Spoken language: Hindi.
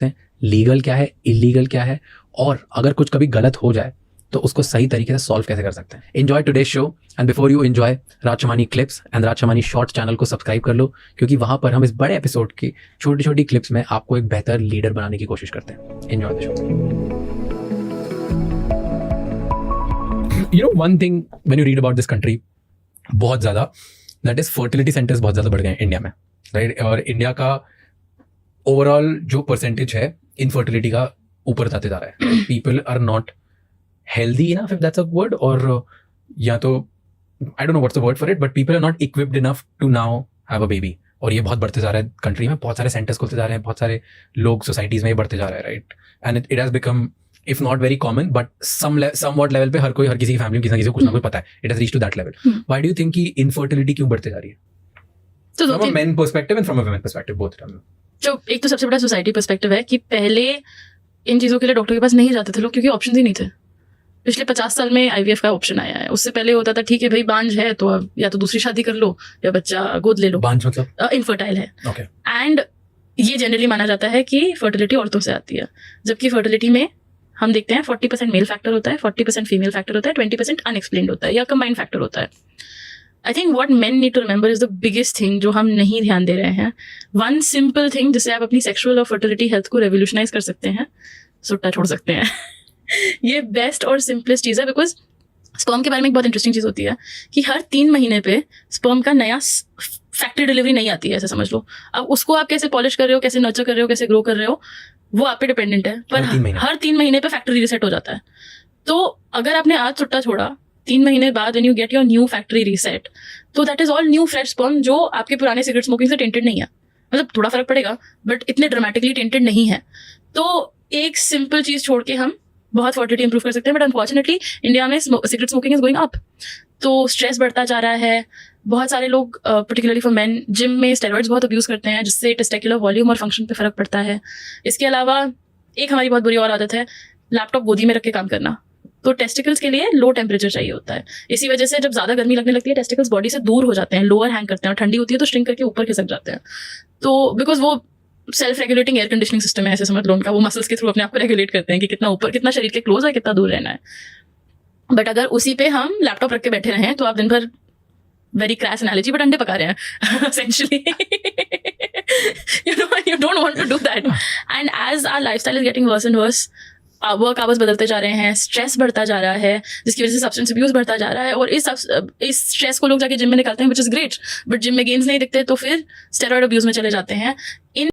हैं, लीगल क्या है, इलीगल क्या है, और अगर कुछ कभी गलत हो जाए तो उसको सही तरीके से सॉल्व कैसे कर सकते हैं। Enjoy today show, and before you enjoy Raj Shamani clips and Raj Shamani short channel को सब्सक्राइब कर लो, क्योंकि वहां पर हम इस बड़े एपिसोड की छोटी छोटी क्लिप्स में आपको एक बेहतर लीडर बनाने की कोशिश करते हैं। Enjoy the show. You know one thing when you read about this country, बहुत ज़्यादा, दैट इज फर्टिलिटी सेंटर्स बहुत ज़्यादा बढ़ गए हैं इंडिया में, राइट। और इंडिया का ओवरऑल जो परसेंटेज है इनफर्टिलिटी का ऊपर जाते जा रहा है। People are not healthy enough, if that's a word, or या तो I don't know what's the word for it, but people are not equipped enough to now have a baby. और ये बहुत बढ़ते जा रहा है कंट्री में, बहुत सारे सेंटर्स खुलते जा रहे हैं, बहुत सारे लोग सोसाइटीज में ये बढ़ते जा रहे हैं, right. And it has become if not very common but somewhat level पे हर किसी की फैमिली में किसी को कुछ ना कुछ पता है। It has reached to that level. Why do you think कि इनफर्टिलिटी क्यों बढ़ते जा रही है? From a men perspective and from a women perspective, both term. जो एक तो सबसे बड़ा सोसाइटी पर्सपेक्टिव है कि पहले इन चीज़ों के लिए डॉक्टर के पास नहीं जाते थे लोग, क्योंकि ऑप्शन ही नहीं थे। पिछले 50 साल में IVF का ऑप्शन आया है। उससे पहले होता था ठीक है भाई बांझ है तो अब या तो दूसरी शादी कर लो या बच्चा गोद ले लो। बांझ मतलब इनफर्टाइल है। ओके। एंड ये जनरली माना जाता है कि फर्टिलिटी औरतों से आती है, जबकि फर्टिलिटी में हम देखते हैं 40% मेल फैक्टर होता है, 40% फीमेल फैक्टर होता है, 20% अनएक्सप्लेन्ड होता है या कंबाइंड फैक्टर होता है। I think what men need to remember is the biggest thing जो हम नहीं ध्यान दे रहे हैं। वन सिंपल थिंग जिससे आप अपनी सेक्सुअल और फर्टिलिटी हेल्थ को रेवोल्यूशनाइज कर सकते हैं, सुट्टा छोड़ सकते हैं। ये बेस्ट और सिंपलेस्ट चीज़ है, बिकॉज स्पर्म के बारे में एक बहुत इंटरेस्टिंग चीज़ होती है कि हर 3 महीने पे स्पर्म का नया फैक्ट्री डिलीवरी नहीं आती है, ऐसे समझ लो। अब उसको आप कैसे पॉलिश कर रहे हो, कैसे नर्चर कर रहे हो, कैसे ग्रो कर रहे हो, वो आप पे डिपेंडेंट है। पर हर 3 महीने पे फैक्ट्री रीसेट हो जाता है। तो अगर आपने आज सुट्टा छोड़ा, 3 महीने बाद when you get your new factory reset, तो that is all new fresh sperm जो आपके पुराने सिगरेट स्मोकिंग से टेंटेड नहीं है। मतलब थोड़ा फर्क पड़ेगा बट इतने ड्रामेटिकली टेंटेड नहीं है। तो एक सिंपल चीज़ छोड़ के हम बहुत फर्टिलिटी इंप्रूव कर सकते हैं। बट अनफॉर्चुनेटली इंडिया में cigarette smoking is going up, तो स्ट्रेस बढ़ता जा रहा है। बहुत सारे लोग पर्टिकुलरली फॉर मेन जिम में स्टेरॉइड्स बहुत अब्यूज करते हैं, जिससे टेस्टिकुलर वॉल्यूम और फंक्शन पे फर्क पड़ता है। इसके अलावा एक हमारी बहुत बुरी और आदत है लैपटॉप गोदी में रख के काम करना। तो टेस्टिकल्स के लिए लो टेम्परेचर चाहिए होता है। इसी वजह से जब ज़्यादा गर्मी लगने लगती है टेस्टिकल्स बॉडी से दूर हो जाते हैं, लोअर हैंग करते हैं, और ठंडी होती है तो श्रिंक करके ऊपर खिसक जाते हैं। तो बिकॉज वो self regulating air conditioning system है, ऐसे समझ लो उनका। वो मसल्स के थ्रू अपने आप को रेगुलेट करते हैं कि कितना ऊपर, कितना शरीर के क्लोज है, कितना दूर रहना है। बट अगर उसी पे हम लैपटॉप रख के बैठे रहें तो आप दिन भर, वेरी क्रैश एनालॉजी, बट अंडे पका रहे हैं essentially. You don't want to do that. And as our lifestyle is getting worse and worse, work hours बदलते जा रहे हैं, स्ट्रेस बढ़ता जा रहा है, जिसकी वजह से सब्सटेंस अब्यूज बढ़ता जा रहा है। और इस स्ट्रेस को लोग जाके जिम में निकालते हैं, which is great, but gym में गेन्स नहीं दिखते तो फिर स्टेरॉइड अब्यूज में चले जाते हैं। इन